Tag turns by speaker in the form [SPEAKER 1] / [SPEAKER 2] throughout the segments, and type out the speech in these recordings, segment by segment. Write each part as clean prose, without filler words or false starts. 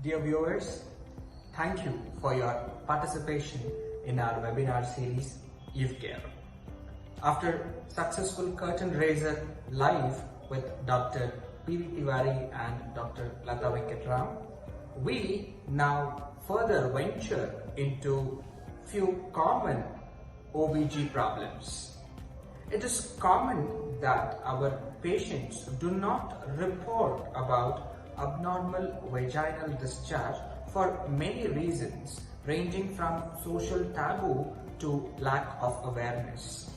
[SPEAKER 1] Dear viewers, thank you for your participation in our webinar series, Eve Care. After successful curtain raiser live with Dr. P.V. Tiwari and Dr. Lata Venkatram, we now further venture into few common OBG problems. It is common that our patients do not report about abnormal vaginal discharge for many reasons, ranging from social taboo to lack of awareness.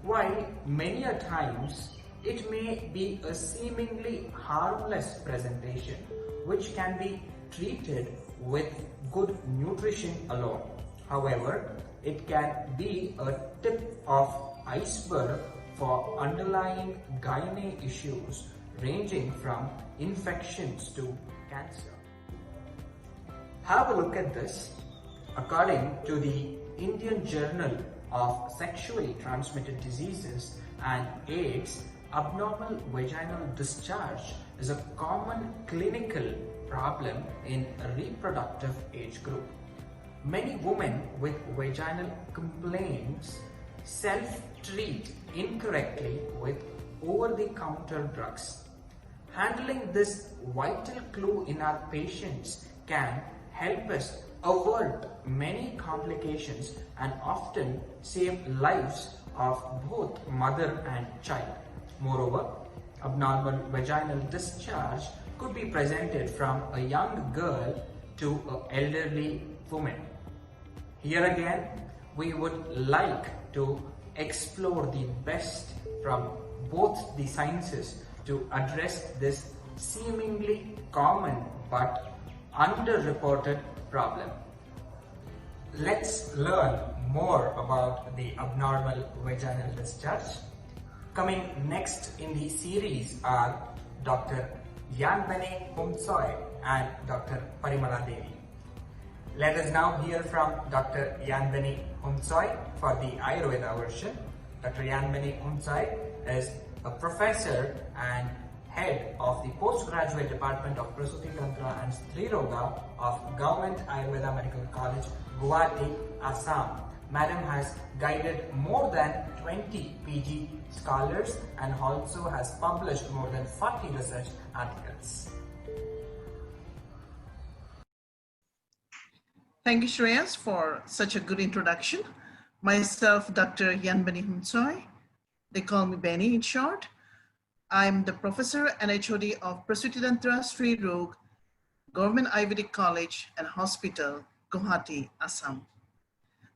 [SPEAKER 1] While many a times it may be a seemingly harmless presentation which can be treated with good nutrition alone. However, it can be a tip of iceberg for underlying gynae issues ranging from infections to cancer. Have a look at this. According to the Indian Journal of Sexually Transmitted Diseases and AIDS, abnormal vaginal discharge is a common clinical problem in a reproductive age group. Many women with vaginal complaints self-treat incorrectly with over-the-counter drugs. Handling this vital clue in our patients can help us avert many complications and often save lives of both mother and child. Moreover, abnormal vaginal discharge could be presented from a young girl to an elderly woman. Here again, we would like to explore the best from both the sciences to address this seemingly common but underreported problem. Let's learn more about the abnormal vaginal discharge. Coming next in the series are Dr. Yanbene Humsoy and Dr. Parimala Devi. Let us now hear from Dr. Yanbene Humsoy for the Ayurveda version. Dr. Yanbene Humsoy is a professor and head of the postgraduate department of Prasuti Tantra and Stri Roga of Government Ayurveda Medical College, Guwahati, Assam. Madam has guided more than 20 PG scholars and also has published more than 40 research articles.
[SPEAKER 2] Thank you, Shreyas, for such a good introduction. Myself, Dr. Yanbene Humsoy. They call me Benny in short. I'm the professor and HOD of Prasuti Tantra Sri Roga, Government Ayurvedic College and Hospital, Guwahati, Assam.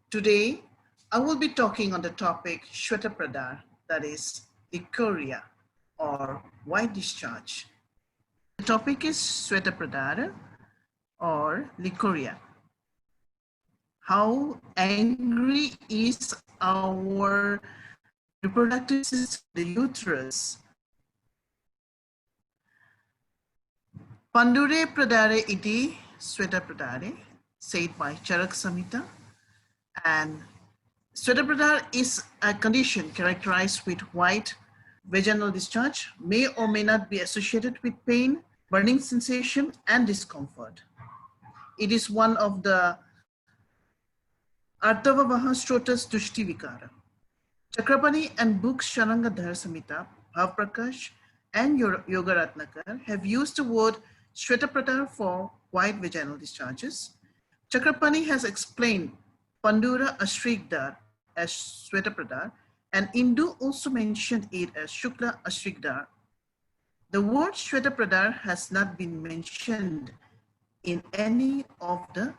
[SPEAKER 2] Today, I will be talking on the topic Shweta-Pradar, that is leukorrhea or white discharge. The topic is Shweta-Pradar or leukorrhea. How angry is our reproductive system, the uterus? Pandure pradare iti Shweta-Pradare, said by Charak Samhita. And Shweta-Pradar is a condition characterized with white vaginal discharge, may or may not be associated with pain, burning sensation, and discomfort. It is one of the Artavavaha Strotas Tushti Vikara. Chakrapani and books Sharanga Dhar Samhita, Bhav Prakash, and Yoga Ratnakar have used the word Shweta-Pradar for white vaginal discharges. Chakrapani has explained Pandura Ashrikdar as Shweta-Pradar, and Indu also mentioned it as Shukla Ashrikdar. The word Shweta-Pradar has not been mentioned in any of the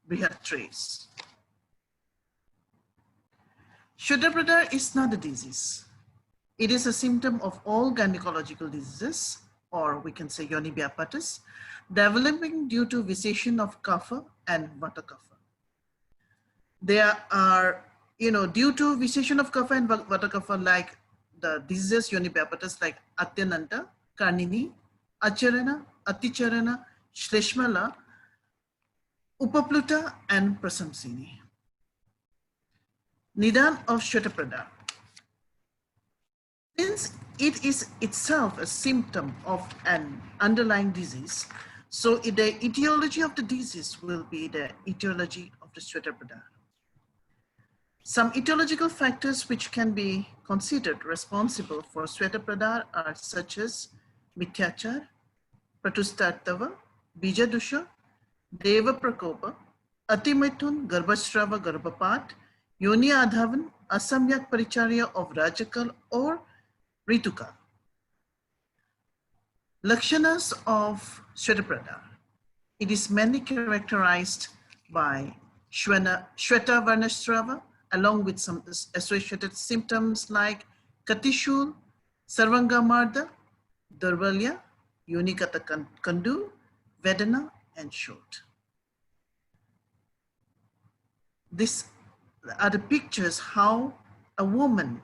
[SPEAKER 2] Brihatrays. Shweta-Pradar is not a disease. It is a symptom of all gynecological diseases, or we can say yoni vyapatas, developing due to visation of kapha and vata kapha. There are, due to visation of kapha and vata kapha, like the diseases yoni vyapatas like Atyananta, Karnini, Acharana, Aticharana, Shleshmala, Upapluta, and Prasamsini. Nidan of Shweta-Pradar. Since it is itself a symptom of an underlying disease, So the etiology of the disease will be the etiology of the Shweta-Pradar. Some etiological factors which can be considered responsible for Shweta-Pradar are such as Mithyachar, Pratustartava, Bijadusha, Deva Prakopa, Atimithun, Garbhasrava, Garbhapat, Yoni Adhavan, Asamyak Paricharya of Rajakal or Rituka. Lakshanas of Shweta-Pradar. It is mainly characterized by Shweta Varnasrava, along with some associated symptoms like Katishul, Sarvangamarda, Durvalya, Unikata Kandu, Vedana, and Shot. These are the pictures how a woman,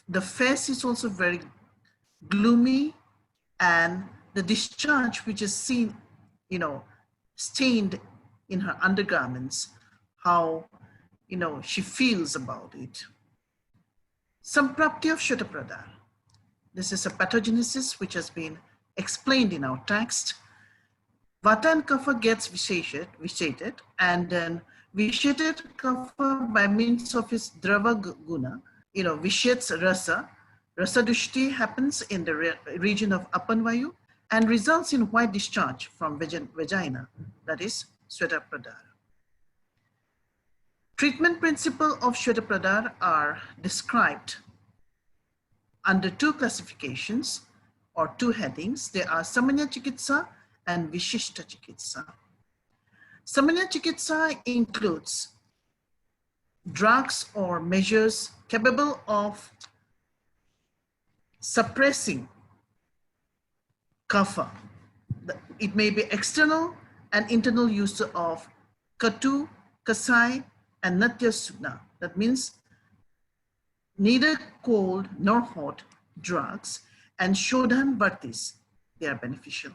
[SPEAKER 2] the face is also very gloomy, and the discharge which is seen, stained in her undergarments, how, she feels about it. Samprapti of Shweta-Pradar. This is a pathogenesis which has been explained in our text. Vata and Kapha gets vitiated, and then vitiated Kapha by means of his Drava Guna, vitiates Rasa. Rasa Dushti happens in the region of Apanvayu and results in white discharge from vagina, that is Shweta-Pradar. Treatment principle of Shweta-Pradar are described under two classifications or two headings. They are Samanya Chikitsa and Vishishta Chikitsa. Samanya Chikitsa includes drugs or measures capable of suppressing kapha. It may be external and internal use of katu, kasai, and natyasuna. That means neither cold nor hot drugs, and shodhan vartis, they are beneficial.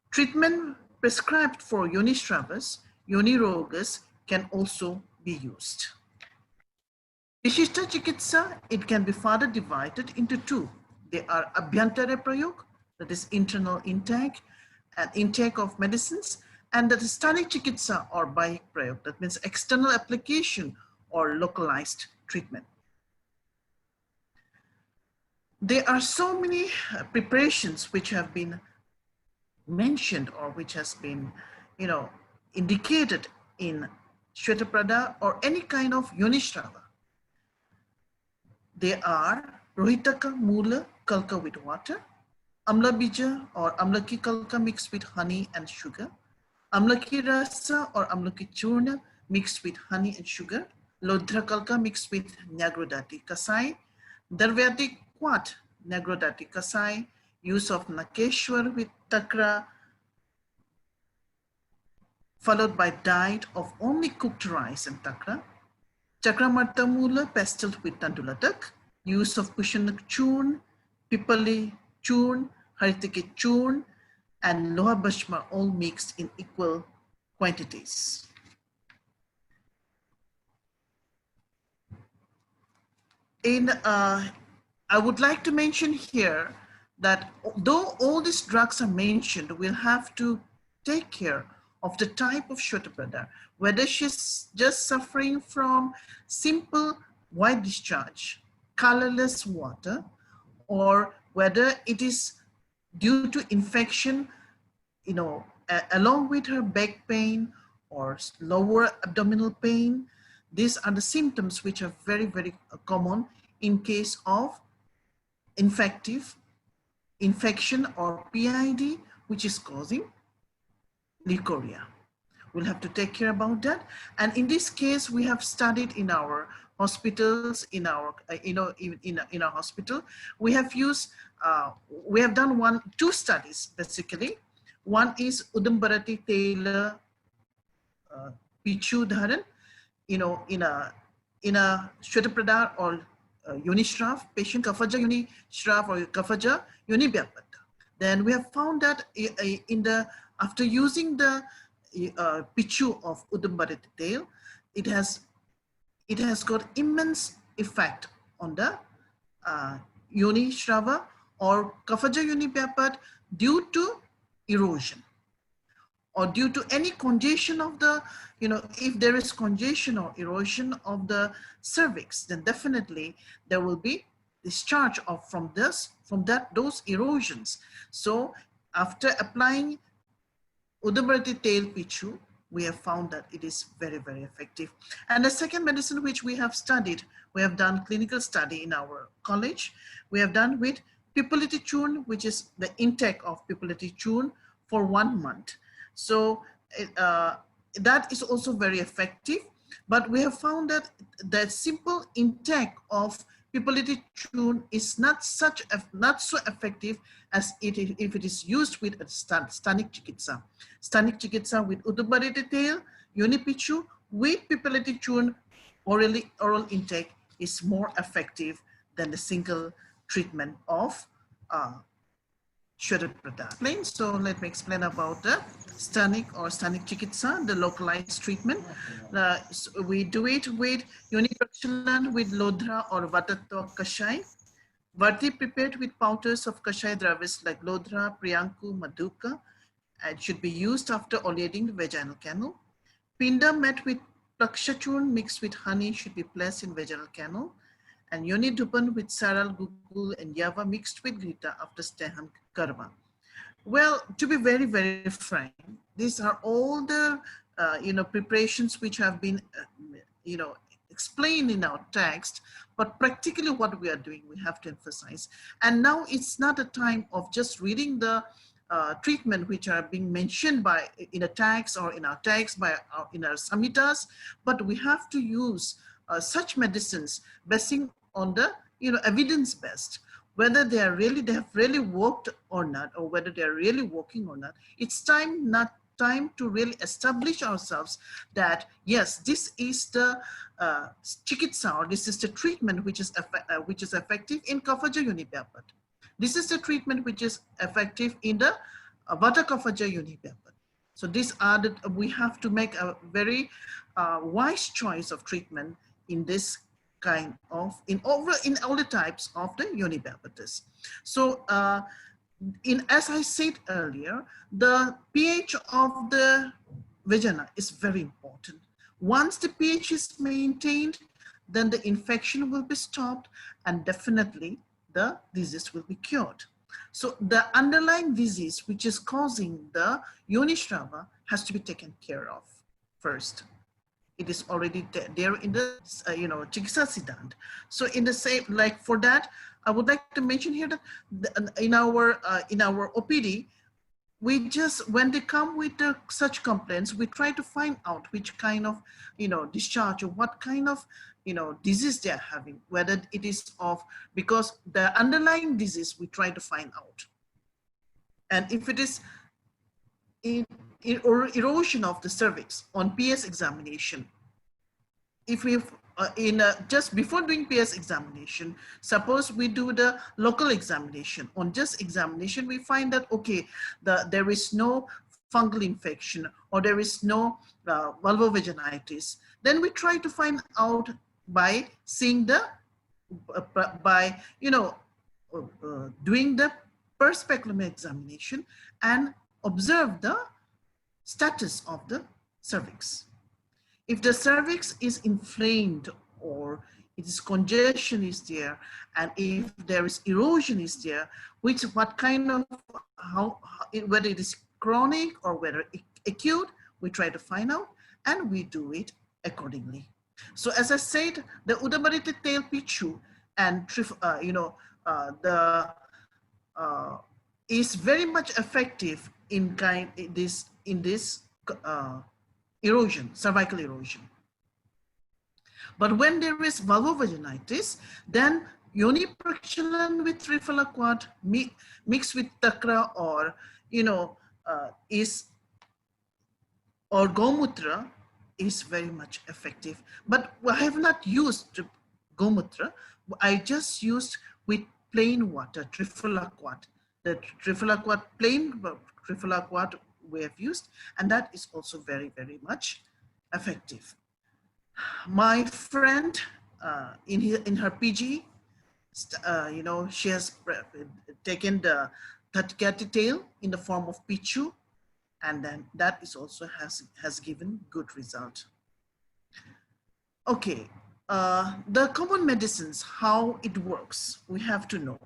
[SPEAKER 2] Treatment prescribed for yoni stravas, yoni rogas can also be used. Vishishta Chikitsa, it can be further divided into two. They are Abhyantara Prayog, that is internal intake and intake of medicines, and that is Sthanik Chikitsa or Bahik Prayog, that means external application or localized treatment. There are so many preparations which have been mentioned or which has been, indicated in Shweta-Pradar or any kind of Yonishrava. They are Rohitaka Mula Kalka with water, Amla Bija or Amlaki Kalka mixed with honey and sugar, Amlaki Rasa or Amlaki Churna mixed with honey and sugar, Lodhra Kalka mixed with Nyagrodati Kasai, Darvyati Quat Nyagrodati Kasai, use of Nakeshwar with Takra, followed by diet of only cooked rice and Takra, Chakramarta Mula pestled with Tandulatak, use of Kushanak Churn, Pipali Churn, Haritike Churn, and Loha Bhashma all mixed in equal quantities. I would like to mention here that though all these drugs are mentioned, we'll have to take care of the type of Shweta-Pradar, whether she's just suffering from simple white discharge, colorless water, or whether it is due to infection, along with her back pain or lower abdominal pain. These are the symptoms which are very, very common in case of infection or PID, which is causing leukorrhea. We'll have to take care about that. And in this case, we have studied in our hospitals, in our hospital, we have used, we have done two studies basically. One is Udambarati Taylor Pichu Dharan, in a Shweta-Pradar or Unishrav, patient Kafaja Unishrav or Kafaja Unibhyapata. Then we have found that after using the Pichu of Udambarati Tail, it has got immense effect on the Yoni Shrava or Kafaja Unibhyapat due to erosion. or due to any congestion of the, if there is congestion or erosion of the cervix, then definitely there will be discharge of those erosions. So after applying Udamrati tail pichu, we have found that it is very, very effective. And the second medicine which we have studied, we have done clinical study in our college. We have done with Pipaliti churn, which is the intake of Pipaliti churn for 1 month. So that is also very effective. But we have found that the simple intake of Pipaliti churn is not so effective as if it is used with a stanik chikitsa. Stanik chikitsa with Udamrati tail, Unipichu with Pipaliti churn, oral intake is more effective than the single treatment of Shweta. So let me explain about the stanik or stanik chikitsa, the localized treatment. So we do it with unipraxilan with lodra or vatatva kashai. Vati prepared with powders of kashai dravis like lodra, priyanku, maduka, and should be used after oleating the vaginal canal. Pinda met with plakshachurn mixed with honey should be placed in vaginal canal. And Yoni Dupan with Saral, Gugul, and Yava mixed with Grita after Stehan Karma. Well, to be very, very frank, these are all the preparations which have been explained in our text, but practically what we are doing, we have to emphasize. And now it's not a time of just reading the treatment which are being mentioned in a text or in our text in our samhitas, but we have to use such medicines basing on the evidence based, whether they have really worked or not, or whether they are really working or not. It's time to really establish ourselves that yes, this is the chikitsa, or this is the treatment which is effective in Kaphaja Unipyapat. This is the treatment which is effective in the Vata Kaphaja Unipyapat. So these are we have to make a very wise choice of treatment in this kind of, in all the types of the Unipyapatis. So as I said earlier, the pH of the vagina is very important. Once the pH is maintained, then the infection will be stopped and definitely the disease will be cured. So the underlying disease which is causing the Yonishrava has to be taken care of first. It is already there in the Chikitsa Siddhant. So in the same, like for that, I would like to mention here that in our OPD, we just, when they come with such complaints, we try to find out which kind of discharge or what kind of disease they are having, whether it is because the underlying disease we try to find out. And if it is erosion of the cervix on PS examination, if we just before doing PS examination, suppose we do the local examination. On just examination, we find that okay, there is no fungal infection or there is no vulvovaginitis. Then we try to find out by seeing the doing the per speculum examination and observe the status of the cervix. If the cervix is inflamed or it is congestion is there, and if there is erosion is there, what kind of, whether it is chronic or whether acute, we try to find out and we do it accordingly. So as I said, the Udamrati tail pichu and is very much effective in this erosion, cervical erosion. But when there is vulvovaginitis, then unipraxilan with trifalaquat mixed with takra or or gomutra is very much effective. But I have not used gomutra. I just used with plain water, trifalaquat. The trifalaquat, plain trifalaquat we have used, and that is also very, very much effective. My friend in her PG, she has taken the Tatkati tail in the form of pichu And then that is also has given good result. Okay, the common medicines, how it works, we have to know.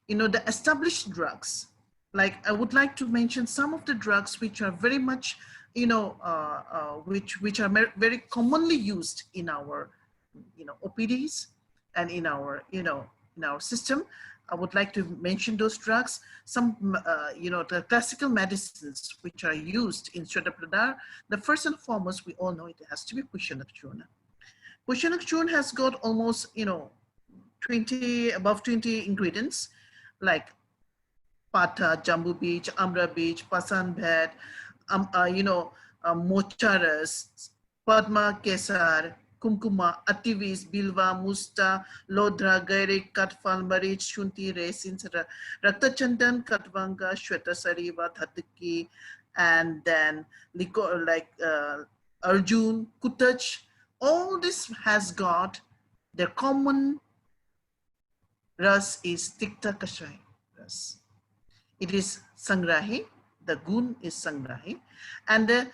[SPEAKER 2] You know, the established drugs, like I would like to mention some of the drugs which are very much, you know, which are very commonly used in our, you know, OPDs and in our, you know, in our system. I would like to mention those drugs. Some, you know, the classical medicines which are used in Shweta Pradar. The first and foremost, we all know it has to be Pushanak Churna. Pushanak Churna has got almost, you know, 20, above 20 ingredients like Pata, Jambu Beach, Amra Beach, Pasan Bhed, you know, Mocharas, Padma Kesar, Kumkuma, Ativis, Bilva, Musta, Lodra, Gairik, Katfal, Marich, Shunti, Resin, Rakta Chandan, Katvanga, Shweta Sariva, Thatiki, and then like Arjun, Kutach. All this has got the common ras is Tikta Kashai ras. It is Sangrahi, the gun is Sangrahi. And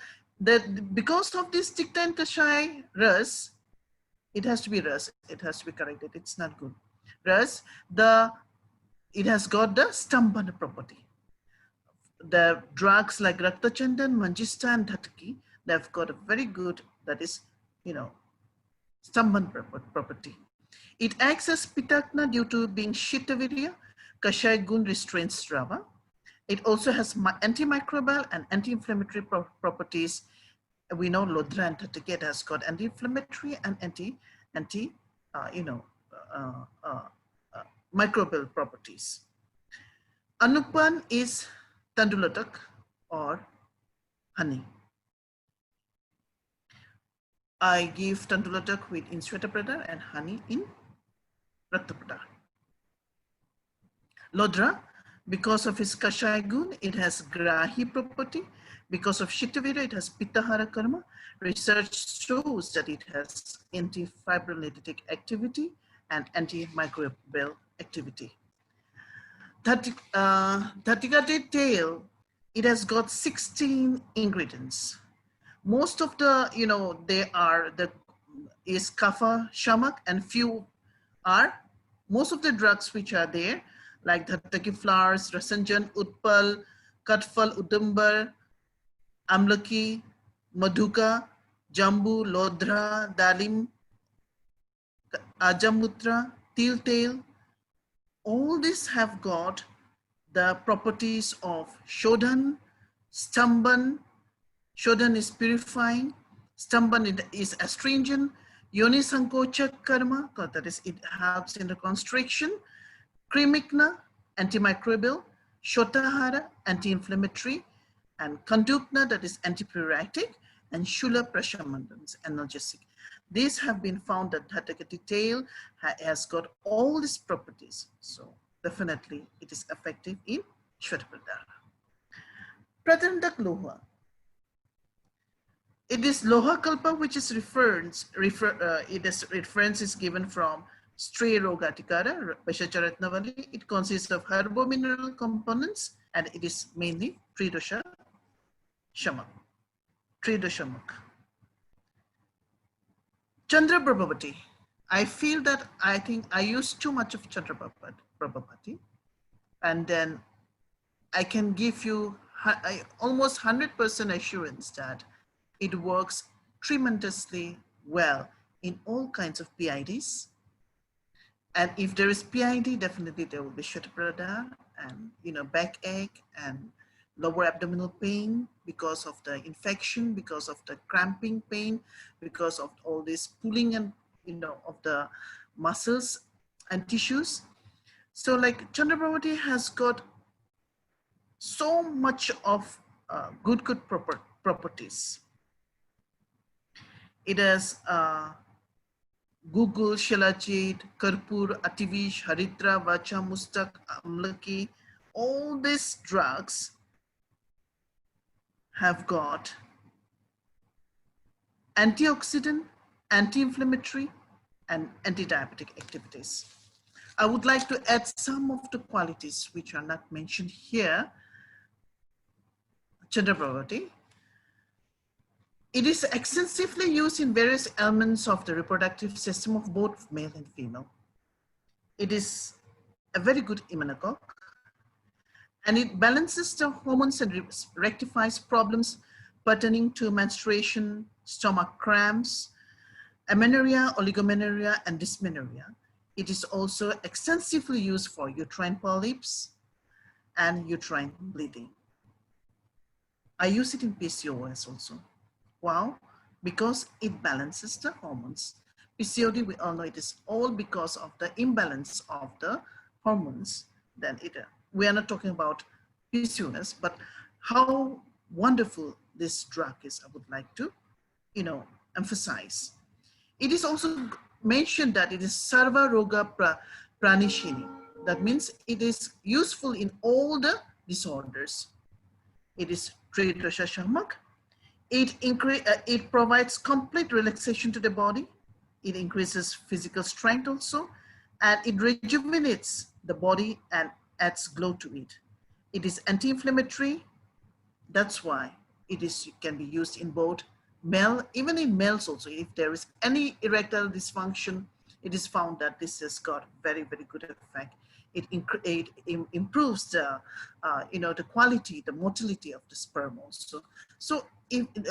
[SPEAKER 2] because of this Tikta and Kashai ras, it has to be ras, it has to be corrected, it's not good. Ras, it has got the Stambhana property. The drugs like Rakta Chandan, Manjista and Dhatki, they've got a very good, that is, you know, Stambhana property. It acts as Pitakna due to being Shitavirya. Kashai gun restrains Strava. It also has antimicrobial and anti-inflammatory properties. We know Lodra and Tatikate has got anti-inflammatory and microbial properties. Anupan is Tandulatak or honey. I give Tandulatak with in Shweta Pradar and honey in Rakta Pradar. Lodra, because of its Kashai gun, it has Grahi property. Because of Shitavira, it has Pittahara Karma. Research shows that it has anti-fibrinolytic activity and antimicrobial activity. Dhatikate tail, it has got 16 ingredients. Most of the, you know, is Kapha, Shamak, and few are, most of the drugs which are there, like Dhataki flowers, Rasanjan, Utpal, Katfal, Udambar, Amlaki, Madhuka, Jambu, Lodra, Dalim, Ajamutra, Tiltail, all these have got the properties of Shodhan, Stamban. Shodhan is purifying, Stamban is astringent, Yoni Sankocha Karma, that is, it helps in the constriction, Krimikna, antimicrobial, Shotahara, anti-inflammatory, and Kandukna, that is antipruritic, and Shula Prashamandans, analgesic. These have been found that Dhatakati tail has got all these properties. So definitely it is effective in Shweta Pradar. Pradandak Loha. It is Loha Kalpa, which is reference is given from Stray Rogatikara, Peshacharatnavali. It consists of herbo-mineral components and it is mainly Tridosha Shamak. Chandra Prabhavati. I feel that I think I use too much of Chandra Prabhavati, and then I can give you almost 100% assurance that it works tremendously well in all kinds of PIDs. And if there is PID, definitely there will be Shweta Pradar and, you know, backache and lower abdominal pain because of the infection, because of the cramping pain, because of all this pulling and, you know, of the muscles and tissues. So like Chandra Prabhavati has got so much of good properties. It has Google, Shilajit, Karpur, Ativish, Haritra, Vacha, Mustak, Amlaki, all these drugs have got antioxidant, anti-inflammatory, and anti-diabetic activities. I would like to add some of the qualities which are not mentioned here. gender poverty. It is extensively used in various elements of the reproductive system of both male and female. It is a very good immunocoque, and it balances the hormones and rectifies problems pertaining to menstruation, stomach cramps, amenorrhea, oligomenorrhea, and dysmenorrhea. It is also extensively used for uterine polyps and uterine bleeding. I use it in PCOS also. Wow, because it balances the hormones. PCOD, we all know it is all because of the imbalance of the hormones. Then we are not talking about PCOS, but how wonderful this drug is, I would like to, emphasize. It is also mentioned that it is Sarva Roga Pranishini. That means it is useful in all the disorders. It is Tridosha Shamak. It provides complete relaxation to the body. It increases physical strength also, and it rejuvenates the body and adds glow to it. It is anti-inflammatory. That's why it can be used in both male, even in males also. If there is any erectile dysfunction, it is found that this has got very, very good effect. It improves the, the quality, the motility of the sperm also. So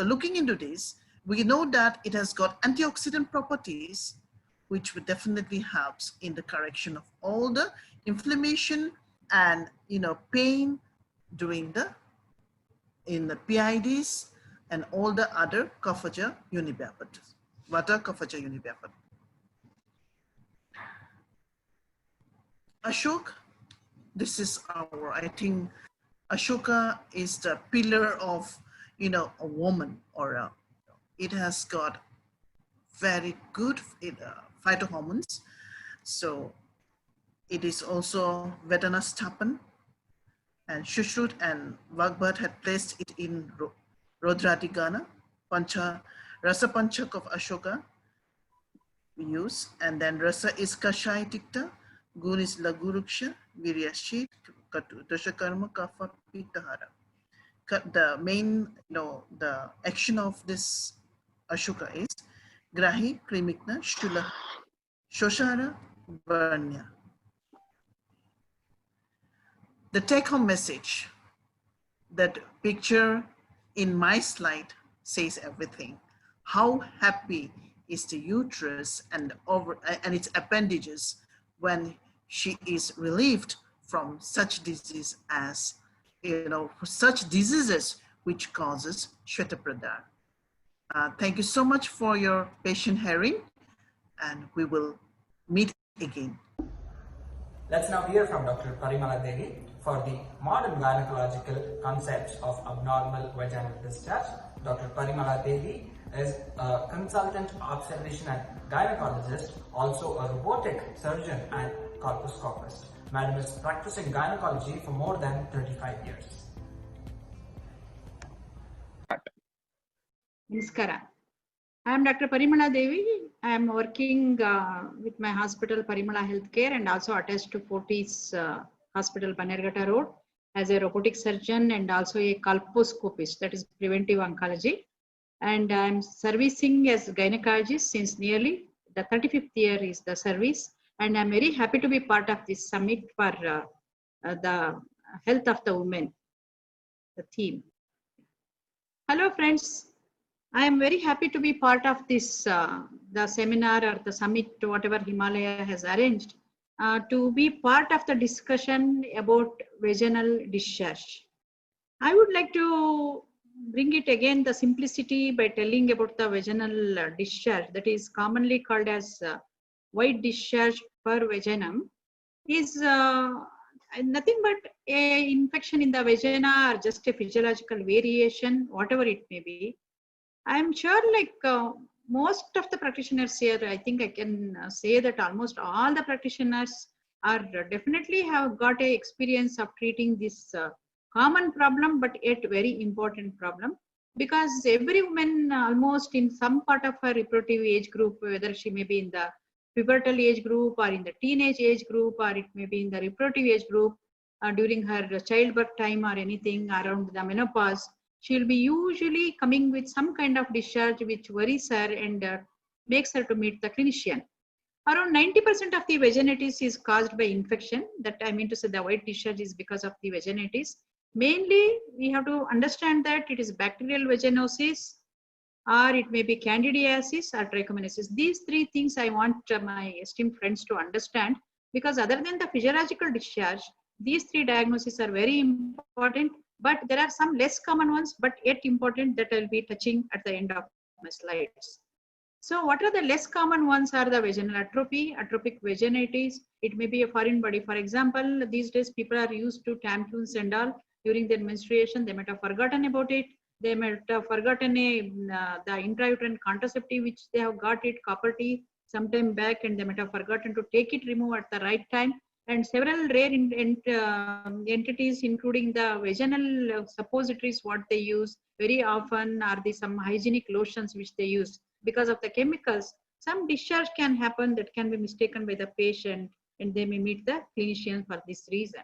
[SPEAKER 2] looking into this, we know that it has got antioxidant properties, which would definitely helps in the correction of all the inflammation and, pain during in the PIDs and all the other Kaphaja Unibhapat, Vata Kaphaja Unibhapat. Ashok, this is I think Ashoka is the pillar of, a woman, or it has got very good phytohormones. So it is also Vedanastapan, and Shushrut and Vagbhat had placed it in Rodradigana, Rasa Panchak of Ashoka we use, and then Rasa is Kashai Tikta, Gun is Laguruksha, Viryashit, Dashakarma, Kapha, Pitahara. The main, the action of this Ashoka is Grahi, Krimikna, Shula, Shoshara, Varnya. The take-home message, that picture in my slide says everything. How happy is the uterus and its appendages when she is relieved from such disease as, such diseases which causes Shvetapradar. Thank you so much for your patient hearing, and we will meet again.
[SPEAKER 1] Let's now hear from Dr. Parimala Devi for the modern gynecological concepts of abnormal vaginal discharge. Dr. Parimala Devi is a consultant obstetrician and gynecologist, also a robotic surgeon and colposcopist. Madam is practicing gynecology for more than 35 years.
[SPEAKER 3] Namaskara. I am Dr. Parimala Devi. I am working with my hospital Parimala Healthcare and also attached to Fortis Hospital Banerghatta Road as a robotic surgeon and also a colposcopist, that is preventive oncology. And I am servicing as gynecologist since nearly the 35th year is the service. And I'm very happy to be part of this summit for the health of the women, the theme. Hello friends. I am very happy to be part of this, the seminar or the summit, whatever Himalaya has arranged, to be part of the discussion about vaginal discharge. I would like to bring it again, the simplicity, by telling about the vaginal discharge, that is commonly called as white discharge per vaginum, is nothing but a infection in the vagina or just a physiological variation, whatever it may be. I'm sure most of the practitioners here, I think I can say that almost all the practitioners are definitely have got a experience of treating this common problem, but yet very important problem, because every woman almost in some part of her reproductive age group, whether she may be in the pubertal age group or in the teenage age group, or it may be in the reproductive age group during her childbirth time or anything around the menopause, she will be usually coming with some kind of discharge which worries her and makes her to meet the clinician. Around 90% of the vaginitis is caused by infection. That I mean to say the white discharge is because of the vaginitis. Mainly, we have to understand that it is bacterial vaginosis, or it may be candidiasis or trichomoniasis. These three things I want my esteemed friends to understand, because other than the physiological discharge, these three diagnoses are very important, but there are some less common ones, but yet important, that I'll be touching at the end of my slides. So what are the less common ones are the vaginal atrophy, atropic vaginitis. It may be a foreign body. For example, these days people are used to tampons and all during their menstruation. They might have forgotten about it. They might have forgotten the intrauterine contraceptive which they have got it, copper T, sometime back, and they might have forgotten to take it remove at the right time. And several rare entities, including the vaginal suppositories, what they use very often are some hygienic lotions which they use. Because of the chemicals, some discharge can happen that can be mistaken by the patient, and they may meet the clinician for this reason.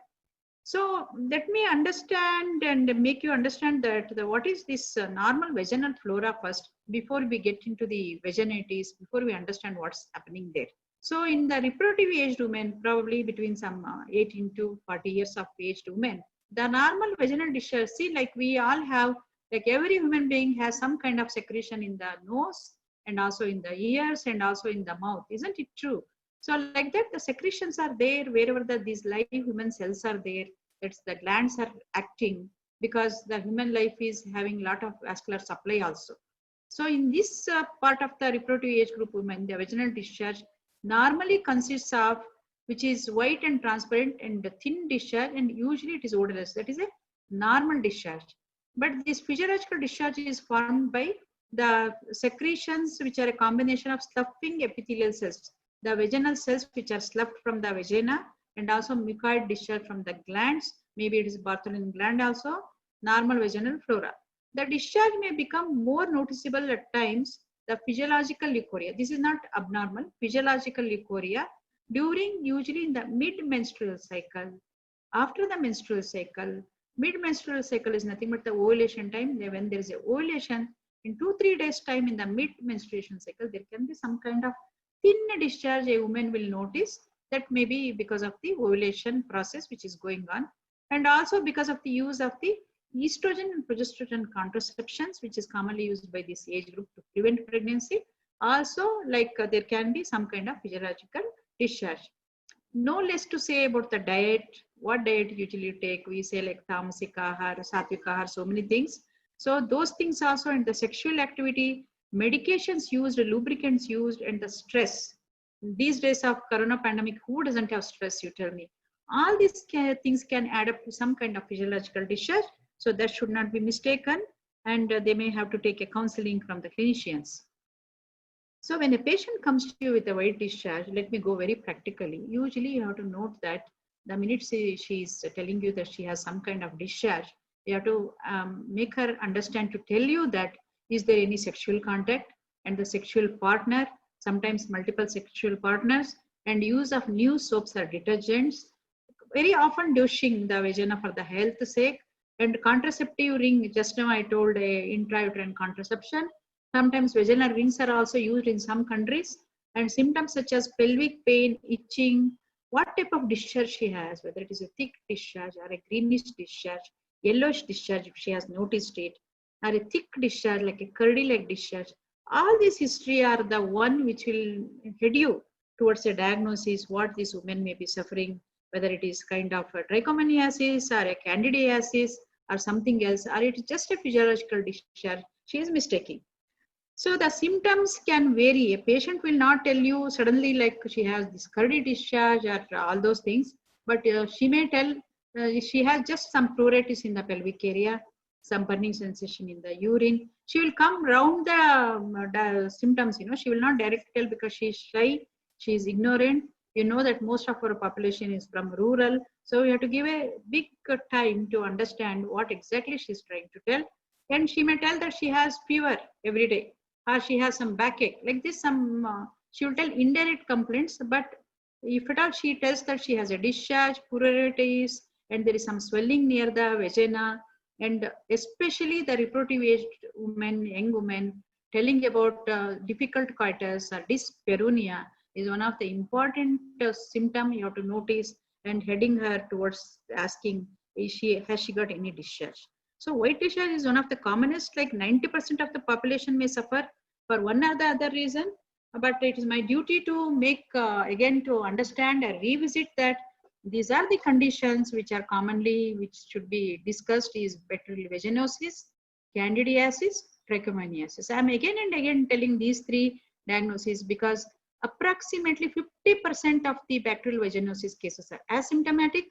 [SPEAKER 3] So let me understand and make you understand that what is this normal vaginal flora first, before we get into the vaginitis, before we understand what's happening there. So in the reproductive aged women, probably between some 18 to 40 years of aged women, the normal vaginal discharge, see, like we all have, like every human being has some kind of secretion in the nose and also in the ears and also in the mouth. Isn't it true? So like that, the secretions are there wherever these live human cells are there. That's the glands are acting, because the human life is having a lot of vascular supply also. So in this part of the reproductive age group women, the vaginal discharge normally consists of, which is white and transparent and the thin discharge, and usually it is odorless. That is a normal discharge. But this physiological discharge is formed by the secretions which are a combination of sloughing epithelial cells, the vaginal cells which are sloughed from the vagina, and also mucoid discharge from the glands. Maybe it is Bartholin gland also, normal vaginal flora. The discharge may become more noticeable at times, the physiological leukorrhea. This is not abnormal, physiological leukorrhea during, usually in the mid-menstrual cycle. After the menstrual cycle, mid-menstrual cycle is nothing but the ovulation time. When there is a ovulation, in 2-3 days time in the mid-menstruation cycle, there can be some kind of thin discharge a woman will notice. That may be because of the ovulation process which is going on, and also because of the use of the estrogen and progesterone contraceptions, which is commonly used by this age group to prevent pregnancy. Also, like there can be some kind of physiological discharge. No less to say about the diet. What diet usually you take? We say like tamasic ahar, sattvic ahar, so many things. So those things also, in the sexual activity, medications used, lubricants used, and the stress. These days of corona pandemic, who doesn't have stress, you tell me? All these things can add up to some kind of physiological discharge. So that should not be mistaken, and they may have to take a counseling from the clinicians. So when a patient comes to you with a white discharge, let me go very practically. Usually you have to note that the minute she is telling you that she has some kind of discharge, you have to make her understand to tell you that is there any sexual contact, and the sexual partner, sometimes multiple sexual partners, and use of new soaps or detergents, very often douching the vagina for the health sake, and contraceptive ring. Just now I told intrauterine contraception. Sometimes vaginal rings are also used in some countries, and symptoms such as pelvic pain, itching, what type of discharge she has, whether it is a thick discharge or a greenish discharge, yellowish discharge if she has noticed it, or a thick discharge like a curdy-like discharge. All this history are the one which will head you towards a diagnosis what this woman may be suffering, whether it is kind of a trichomoniasis or a candidiasis or something else, or it is just a physiological discharge. She is mistaking. So the symptoms can vary. A patient will not tell you suddenly like she has this curdy discharge or all those things, but she may tell she has just some pruritus in the pelvic area, some burning sensation in the urine. She will come round the symptoms, she will not directly tell because she is shy, she is ignorant. You know that most of our population is from rural. So you have to give a big time to understand what exactly she is trying to tell. And she may tell that she has fever every day, or she has some backache. Like this, she will tell indirect complaints. But if at all she tells that she has a discharge, pruritus, and there is some swelling near the vagina, And especially the reproductive aged women, young women, telling about difficult coitus or dyspareunia is one of the important symptom you have to notice, and heading her towards asking, has she got any discharge? So white discharge is one of the commonest, like 90% of the population may suffer for one or the other reason. But it is my duty to make, again, to understand and revisit that these are the conditions which are commonly, which should be discussed, is bacterial vaginosis, candidiasis, trichomoniasis. I am again and again telling these three diagnoses because approximately 50% of the bacterial vaginosis cases are asymptomatic,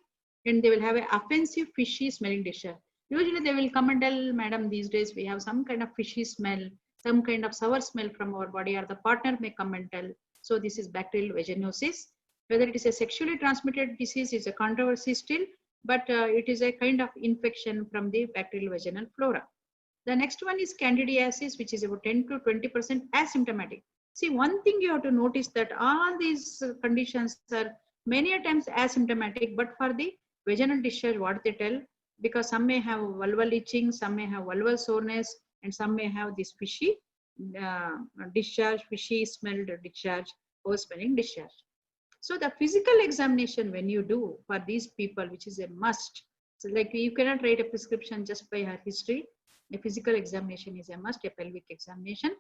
[SPEAKER 3] and they will have an offensive fishy smelling discharge. Usually they will come and tell, madam, these days we have some kind of fishy smell, some kind of sour smell from our body, or the partner may come and tell. So this is bacterial vaginosis. Whether it is a sexually transmitted disease is a controversy still, but it is a kind of infection from the bacterial vaginal flora. The next one is candidiasis, which is about 10 to 20% asymptomatic. See, one thing you have to notice that all these conditions are many a times asymptomatic, but for the vaginal discharge, what they tell, because some may have vulval itching, some may have vulval soreness, and some may have this fishy discharge, fishy smelled discharge, or smelling discharge. So the physical examination when you do for these people, which is a must, so like you cannot write a prescription just by her history. A physical examination is a must, a pelvic examination.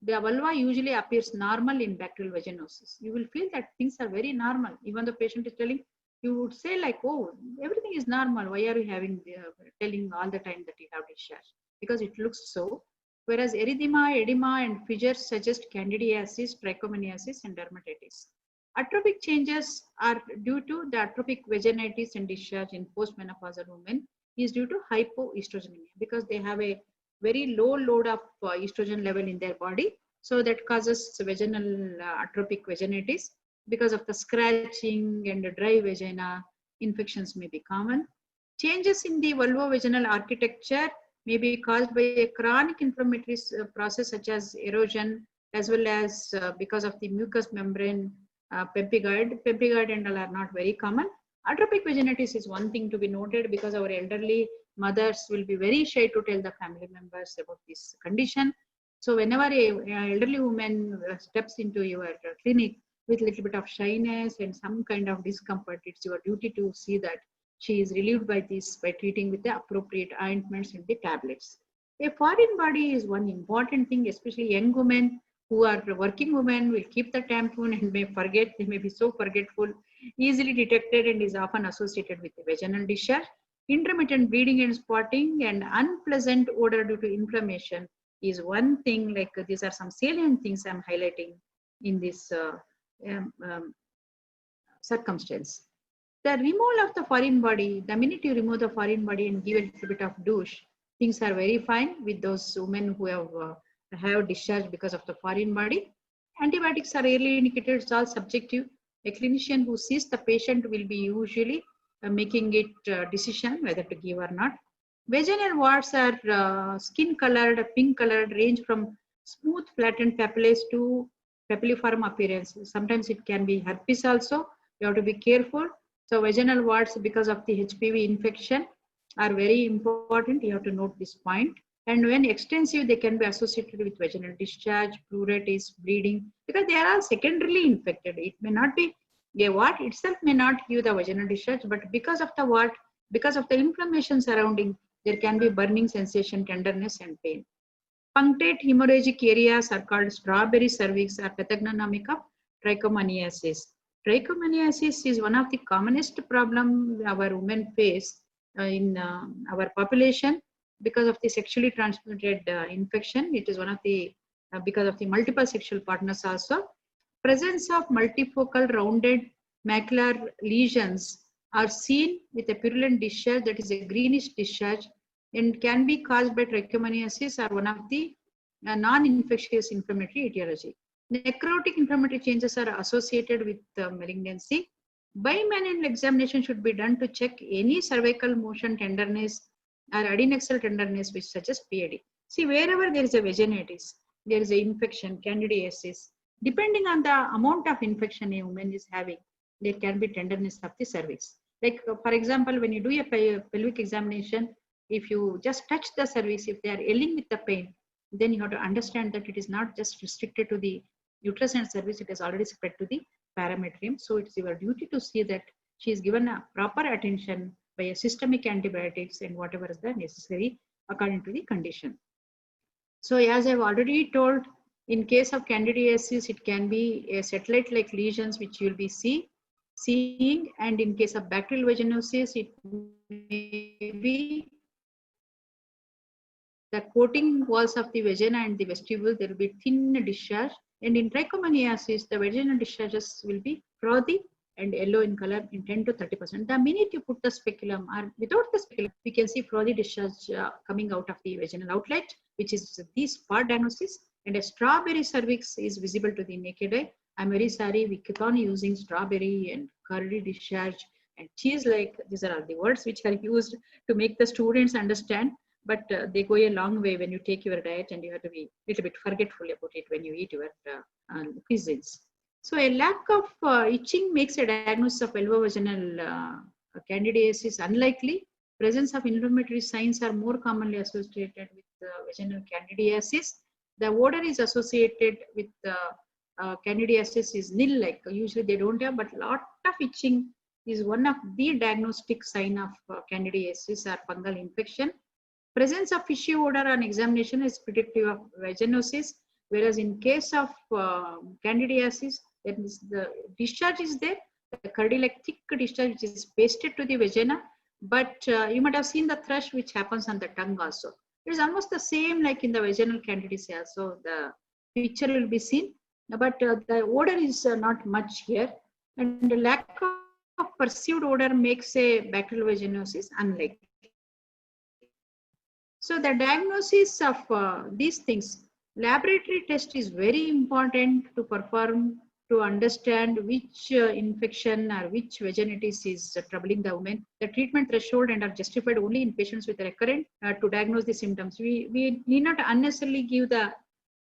[SPEAKER 3] The vulva usually appears normal in bacterial vaginosis. You will feel that things are very normal. Even the patient is telling, you would say like, oh, everything is normal. Why are you having telling all the time that you have discharge? Because it looks so. Whereas erythema, edema, and fissures suggest candidiasis, trichomoniasis, and dermatitis. Atrophic changes are due to the atrophic vaginitis and discharge in postmenopausal women is due to hypoestrogenemia, because they have a very low load of estrogen level in their body. So that causes vaginal atrophic vaginitis. Because of the scratching and the dry vagina, infections may be common. Changes in the vulvovaginal architecture may be caused by a chronic inflammatory process such as erosion, as well as because of the mucous membrane pemphigoid. Pemphigoid and all are not very common. Atrophic vaginitis is one thing to be noted, because our elderly mothers will be very shy to tell the family members about this condition. So whenever a elderly woman steps into your clinic with a little bit of shyness and some kind of discomfort, it's your duty to see that she is relieved by this by treating with the appropriate ointments and the tablets. A foreign body is one important thing, especially young women who are working women will keep the tampon and may forget, they may be so forgetful, easily detected, and is often associated with the vaginal discharge. Intermittent bleeding and spotting and unpleasant odor due to inflammation is one thing. Like these are some salient things I'm highlighting in this circumstance. The removal of the foreign body, the minute you remove the foreign body and give a little bit of douche, things are very fine with those women who have discharge because of the foreign body. Antibiotics are rarely indicated, it's all subjective. A clinician who sees the patient will be usually making it decision whether to give or not. Vaginal warts are skin colored, pink colored, range from smooth flattened papillae to papilliform appearance. Sometimes it can be herpes also. You have to be careful. So vaginal warts, because of the HPV infection, are very important. You have to note this point. And when extensive, they can be associated with vaginal discharge, pruritus, bleeding, because they are all secondarily infected. It may not be, a wart itself may not give the vaginal discharge, but because of the wart, because of the inflammation surrounding, there can be burning sensation, tenderness, and pain. Punctate hemorrhagic areas are called strawberry cervix or pathognomonic of trichomoniasis. Trichomoniasis is one of the commonest problems our women face in our population because of the sexually transmitted infection. It is one of the, because of the multiple sexual partners also. Presence of multifocal rounded macular lesions are seen with a purulent discharge, that is a greenish discharge, and can be caused by trichomoniasis or one of the non-infectious inflammatory etiology. Necrotic inflammatory changes are associated with malignancy. Bimanual examination should be done to check any cervical motion tenderness or adnexal tenderness which suggests PID. See, wherever there is a vaginitis, there is an infection, candidiasis. Depending on the amount of infection a woman is having, there can be tenderness of the cervix. Like for example, when you do a pelvic examination, if you just touch the cervix, if they are yelling with the pain, then you have to understand that it is not just restricted to the uterus and cervix, it has already spread to the parametrium. So it's your duty to see that she is given a proper attention by a systemic antibiotics and whatever is the necessary according to the condition. So as I've already told, in case of candidiasis, it can be a satellite-like lesions which you'll be seeing, and in case of bacterial vaginosis, it may be the coating walls of the vagina and the vestibule, there will be thin discharge. And in trichomoniasis, the vaginal discharges will be frothy and yellow in color in 10 to 30%. The minute you put the speculum or without the speculum, we can see frothy discharge coming out of the vaginal outlet, which is the spot diagnosis. And a strawberry cervix is visible to the naked eye. I'm very sorry, we keep on using strawberry and curdy discharge and cheese-like. These are all the words which are used to make the students understand. But they go a long way when you take your diet, and you have to be a little bit forgetful about it when you eat your cuisines. So a lack of itching makes a diagnosis of vulvovaginal candidiasis unlikely. Presence of inflammatory signs are more commonly associated with vaginal candidiasis. The odor is associated with candidiasis is nil, like usually they don't have, but lot of itching is one of the diagnostic sign of candidiasis or fungal infection. Presence of fishy odor on examination is predictive of vaginosis, whereas in case of candidiasis, the discharge is there, the curdy-like thick discharge which is pasted to the vagina, but you might have seen the thrush which happens on the tongue also. It is almost the same like in the vaginal candidiasis, so the picture will be seen, but the odor is not much here, and the lack of perceived odor makes a bacterial vaginosis unlikely. So the diagnosis of these things, laboratory test is very important to perform to understand which infection or which vaginitis is troubling the woman. The treatment threshold and are justified only in patients with recurrent to diagnose the symptoms. We need not unnecessarily give the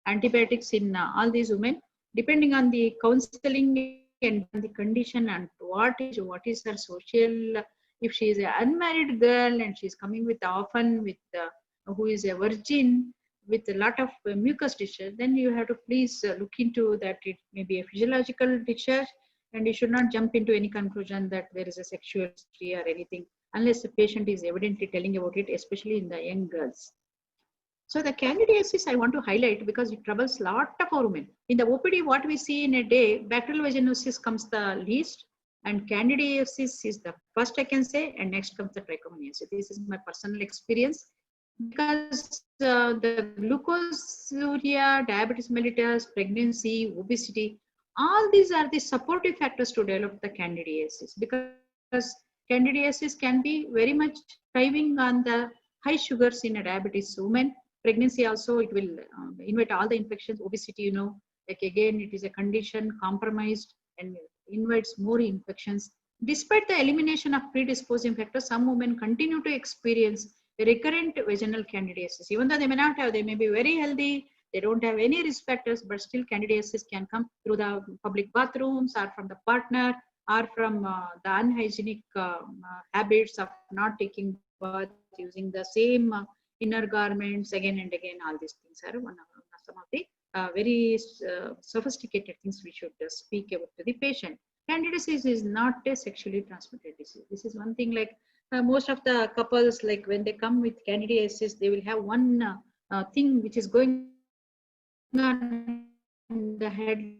[SPEAKER 3] antibiotics in all these women, depending on the counseling and the condition and what is her social. If she is an unmarried girl and she is coming with often with who is a virgin with a lot of mucus discharge, then you have to please look into that. It may be a physiological discharge, and you should not jump into any conclusion that there is a sexual history or anything unless the patient is evidently telling about it, especially in the young girls. So the candidiasis I want to highlight because it troubles a lot of our women. In the OPD, what we see in a day, bacterial vaginosis comes the least, and candidiasis is the first I can say, and next comes the trichomoniasis. This is my personal experience. Because the glucosuria, diabetes mellitus, pregnancy, obesity, all these are the supportive factors to develop the candidiasis, because candidiasis can be very much thriving on the high sugars in a diabetes woman. Pregnancy also, it will invite all the infections. Obesity, you know, like again, it is a condition compromised and invites more infections. Despite the elimination of predisposing factors, some women continue to experience recurrent vaginal candidiasis. Even though they may not have, they may be very healthy, they don't have any risk factors, but still candidiasis can come through the public bathrooms or from the partner or from the unhygienic habits of not taking bath, using the same inner garments again and again. All these things are some of the very sophisticated things we should speak about to the patient. Candidiasis is not a sexually transmitted disease. This is one thing, like most of the couples, like when they come with candidiasis, they will have one thing which is going on in the head,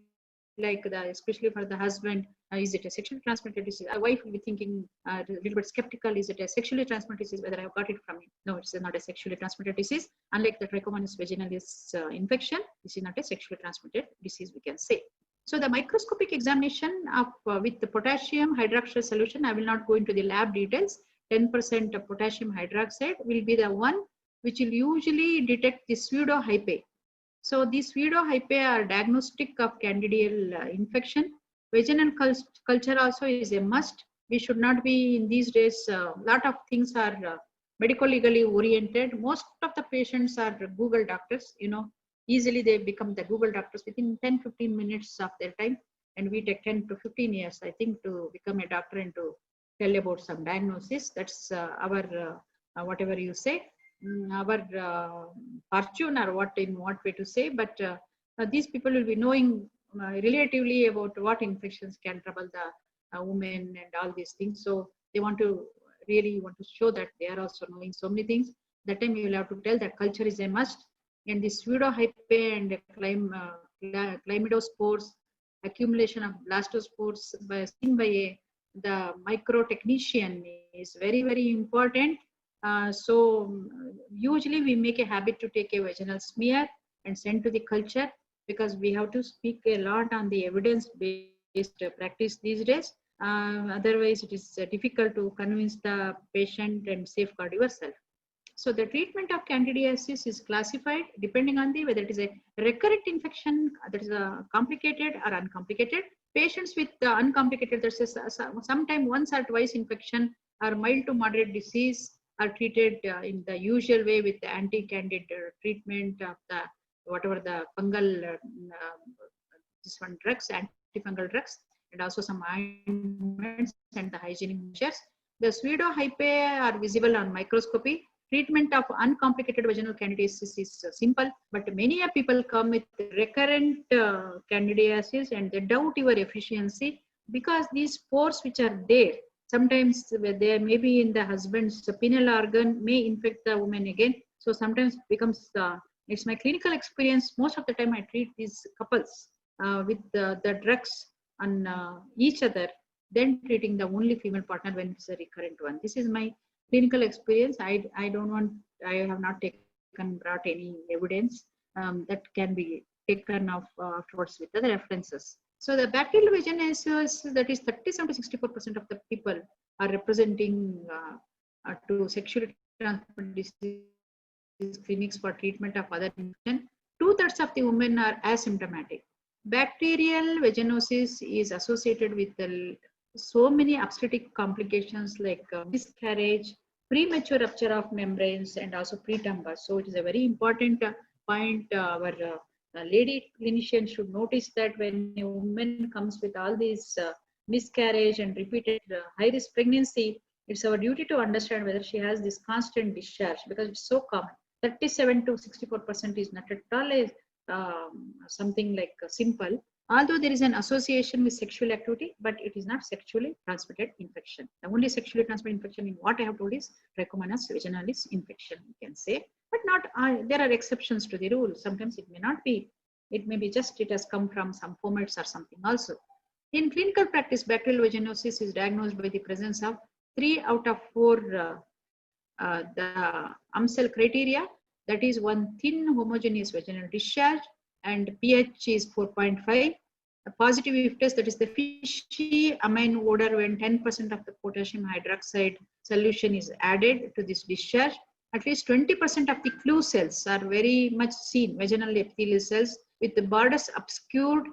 [SPEAKER 3] like especially for the husband, is it a sexually transmitted disease? A wife will be thinking a little bit skeptical, is it a sexually transmitted disease, whether I have got it from him? No, it's not a sexually transmitted disease. Unlike the Trichomonas vaginalis infection, this is not a sexually transmitted disease, we can say. So the microscopic examination of with the potassium hydroxide solution, I will not go into the lab details. 10% of potassium hydroxide will be the one which will usually detect the pseudohypae. So these pseudohypae are diagnostic of candidial infection. Vaginal culture also is a must. We should not be in these days, a lot of things are medico-legally oriented. Most of the patients are Google doctors, you know, easily they become the Google doctors within 10-15 minutes of their time. And we take 10 to 15 years, I think, to become a doctor and to tell about some diagnosis. That's our whatever you say, our fortune or what in what way to say, but these people will be knowing relatively about what infections can trouble the women and all these things. So they want to really want to show that they are also knowing so many things. That time you will have to tell that culture is a must. And the pseudohypae and chlamydospores, accumulation of blastospores seen by the microtechnician is very, very important. So usually we make a habit to take a vaginal smear and send to the culture, because we have to speak a lot on the evidence-based practice these days. Otherwise, it is difficult to convince the patient and safeguard yourself. So the treatment of candidiasis is classified depending on the whether it is a recurrent infection that is complicated or uncomplicated. Patients with uncomplicated, there's sometime once or twice infection or mild to moderate disease are treated in the usual way with the anti-candid treatment of the whatever the fungal drugs, antifungal drugs, and also some ointments and the hygienic measures. The pseudohypae are visible on microscopy. Treatment of uncomplicated vaginal candidiasis is simple, but many people come with recurrent candidiasis and they doubt your efficiency, because these spores which are there, sometimes they may be in the husband's penile organ, may infect the woman again. So sometimes it becomes, it's my clinical experience, most of the time I treat these couples with the drugs on each other, then treating the only female partner when it's a recurrent one. This is my clinical experience. I have not brought any evidence that can be taken off afterwards with other references. So the bacterial vaginosis, that is 37 to 64% of the people are representing to sexually transmitted disease clinics for treatment of other infection. 2/3 of the women are asymptomatic. Bacterial vaginosis is associated with so many obstetric complications like miscarriage, premature rupture of membranes, and also preterm birth. So it is a very important point. Our lady clinician should notice that when a woman comes with all these miscarriage and repeated high risk pregnancy, it's our duty to understand whether she has this constant discharge, because it's so common. 37 to 64% is not at all something like simple. Although there is an association with sexual activity, but it is not sexually transmitted infection. The only sexually transmitted infection in what I have told is Trichomonas vaginalis infection, you can say. But not, there are exceptions to the rule. Sometimes it may not be. It may be just it has come from some fomites or something also. In clinical practice, bacterial vaginosis is diagnosed by the presence of 3 out of 4 the Amsel criteria. That is one thin homogeneous vaginal discharge, and pH is 4.5. A positive if test, that is the fishy amine odor when 10% of the potassium hydroxide solution is added to this discharge. At least 20% of the clue cells are very much seen, vaginal epithelial cells, with the borders obscured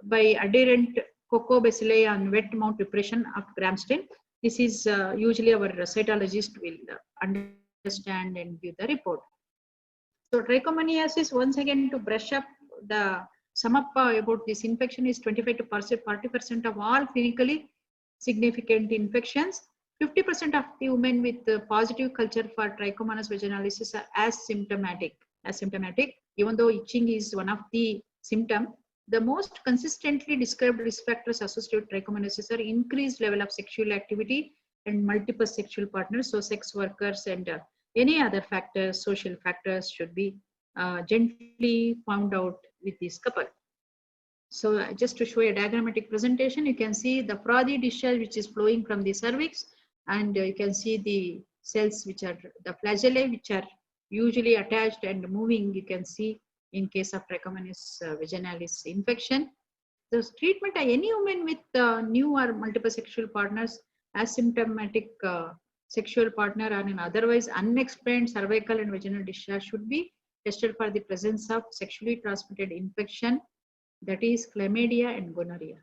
[SPEAKER 3] by adherent cocobacilli on wet mount depression of gram stain. This is usually our cytologist will understand and give the report. So trichomoniasis, once again, to brush up the sum up about this infection, is 25 to 40% of all clinically significant infections. 50% of the women with positive culture for Trichomonas vaginalis are asymptomatic, even though itching is one of the symptoms. The most consistently described risk factors associated with trichomoniasis are increased level of sexual activity and multiple sexual partners. So sex workers and any other factors, social factors, should be gently found out with this couple. So just to show a diagrammatic presentation, you can see the frothy discharge which is flowing from the cervix, and you can see the cells which are the flagellae, which are usually attached and moving. You can see in case of Trichomonas vaginalis infection. The treatment of any woman with new or multiple sexual partners, asymptomatic sexual partner, or an otherwise unexplained cervical and vaginal discharge should be tested for the presence of sexually transmitted infection, that is chlamydia and gonorrhea.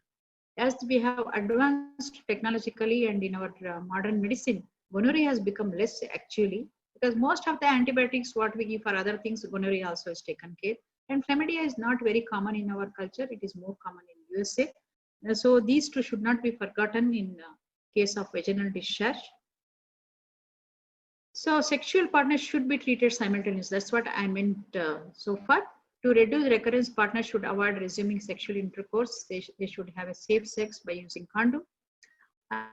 [SPEAKER 3] As we have advanced technologically and in our modern medicine, gonorrhea has become less actually, because most of the antibiotics what we give for other things, gonorrhea also is taken care. And chlamydia is not very common in our culture. It is more common in USA. So these two should not be forgotten in case of vaginal discharge. So sexual partners should be treated simultaneously. That's what I meant so far. To reduce recurrence, partners should avoid resuming sexual intercourse. They should have a safe sex by using condom.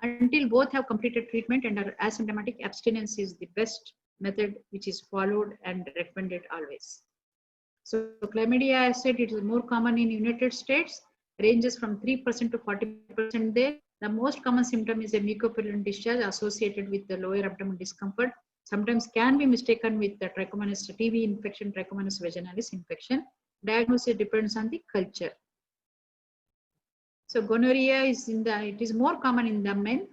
[SPEAKER 3] Until both have completed treatment and are asymptomatic, abstinence is the best method which is followed and recommended always. So chlamydia, I said, it is more common in United States, ranges from 3% to 40% there. The most common symptom is a mucopurulent discharge associated with the lower abdomen discomfort. Sometimes can be mistaken with the Trichomonas TB infection, Trichomonas vaginalis infection. Diagnosis depends on the culture. So gonorrhea it is more common in the men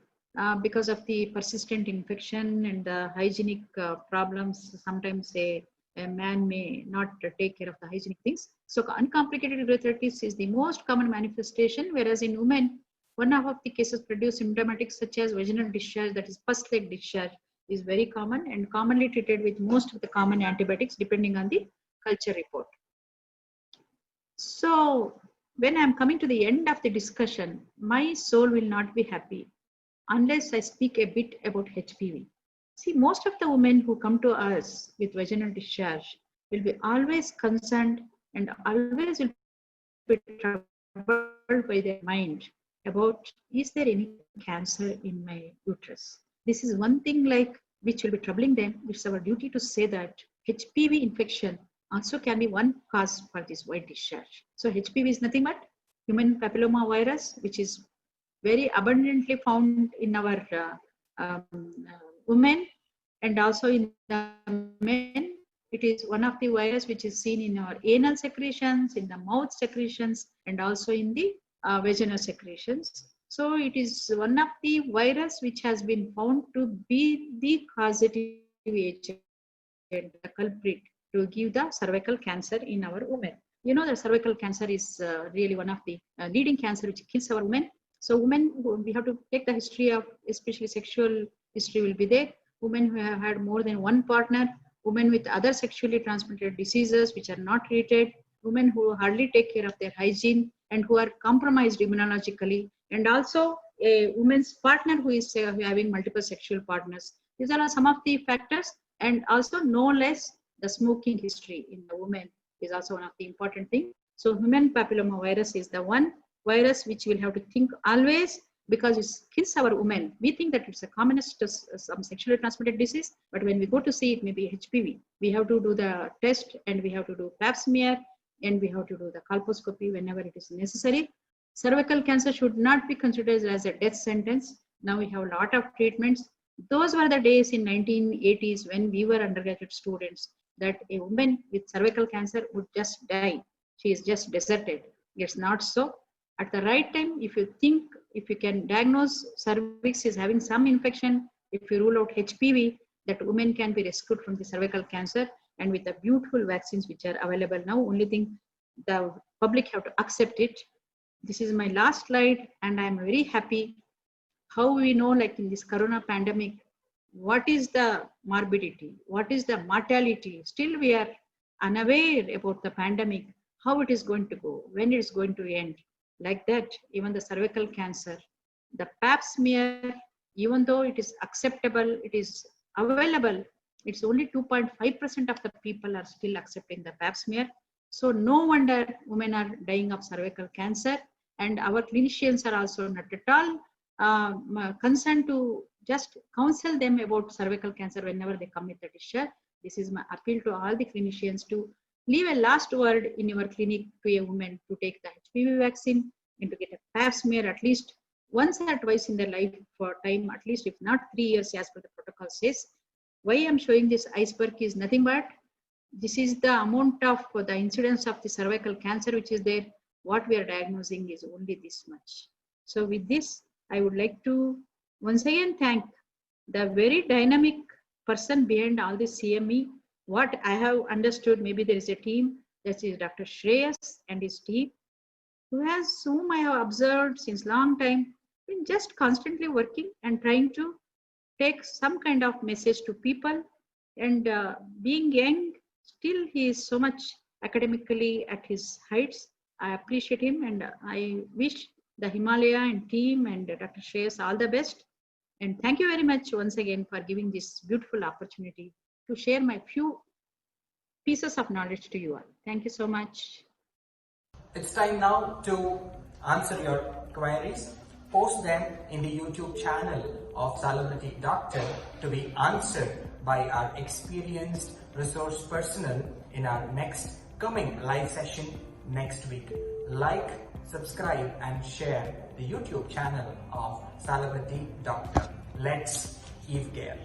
[SPEAKER 3] because of the persistent infection and the hygienic problems. Sometimes a man may not take care of the hygienic things. So uncomplicated urethritis is the most common manifestation, whereas in women, one of the cases produce symptomatics such as vaginal discharge, that is first leg discharge, is very common and commonly treated with most of the common antibiotics depending on the culture report. So when I'm coming to the end of the discussion, my soul will not be happy unless I speak a bit about HPV. See, most of the women who come to us with vaginal discharge will be always concerned and always will be troubled by their mind about, is there any cancer in my uterus? This is one thing like which will be troubling them. It's our duty to say that HPV infection also can be one cause for this white discharge. So HPV is nothing but human papilloma virus, which is very abundantly found in our women and also in the men. It is one of the virus which is seen in our anal secretions, in the mouth secretions, and also in the vaginal secretions. So it is one of the virus which has been found to be the causative agent, the culprit to give the cervical cancer in our women. You know, the cervical cancer is really one of the leading cancer which kills our women. So women, we have to take the history of, especially sexual history will be there. Women who have had more than one partner, women with other sexually transmitted diseases which are not treated, women who hardly take care of their hygiene and who are compromised immunologically, and also a woman's partner who is having multiple sexual partners. These are some of the factors, and also no less the smoking history in the woman is also one of the important things. So human papilloma virus is the one virus which we'll have to think always, because it kills our women. We think that it's a commonest some sexually transmitted disease, but when we go to see it, maybe HPV. We have to do the test and we have to do pap smear and we have to do the colposcopy whenever it is necessary. Cervical cancer should not be considered as a death sentence. Now we have a lot of treatments. Those were the days in 1980s when we were undergraduate students, that a woman with cervical cancer would just die. She is just deserted. It's not so. At the right time, if you think, if you can diagnose cervix is having some infection, if you rule out HPV, that women can be rescued from the cervical cancer, and with the beautiful vaccines which are available now. Only thing, the public have to accept it. This is my last slide, and I am very happy. How we know, like in this corona pandemic, what is the morbidity, what is the mortality? Still we are unaware about the pandemic, how it is going to go, when it is going to end. Like that, even the cervical cancer, the pap smear, even though it is acceptable, it is available, it's only 2.5% of the people are still accepting the pap smear. So no wonder women are dying of cervical cancer, and our clinicians are also not at all concerned to just counsel them about cervical cancer whenever they come with the discharge. This is my appeal to all the clinicians to leave a last word in your clinic to a woman to take the HPV vaccine and to get a pap smear at least once or twice in their life for time, at least if not 3 years as per the protocol says. Why I'm showing this iceberg is nothing but this is the amount of the incidence of the cervical cancer which is there. What we are diagnosing is only this much. So with this, I would like to once again thank the very dynamic person behind all this CME. What I have understood, maybe there is a team, that is Dr. Shreyas and his team, whom I have observed since long time, been just constantly working and trying to take some kind of message to people. And being young, still he is so much academically at his heights. I appreciate him, and I wish the Himalaya and team and Dr. Shreyas all the best. And thank you very much once again for giving this beautiful opportunity to share my few pieces of knowledge to you all. Thank you so much.
[SPEAKER 1] It's time now to answer your queries. Post them in the YouTube channel of Celebrity Doctor to be answered by our experienced resource personnel in our next coming live session next week. Like, subscribe and share the YouTube channel of Celebrity Doctor. Let's Eve Care.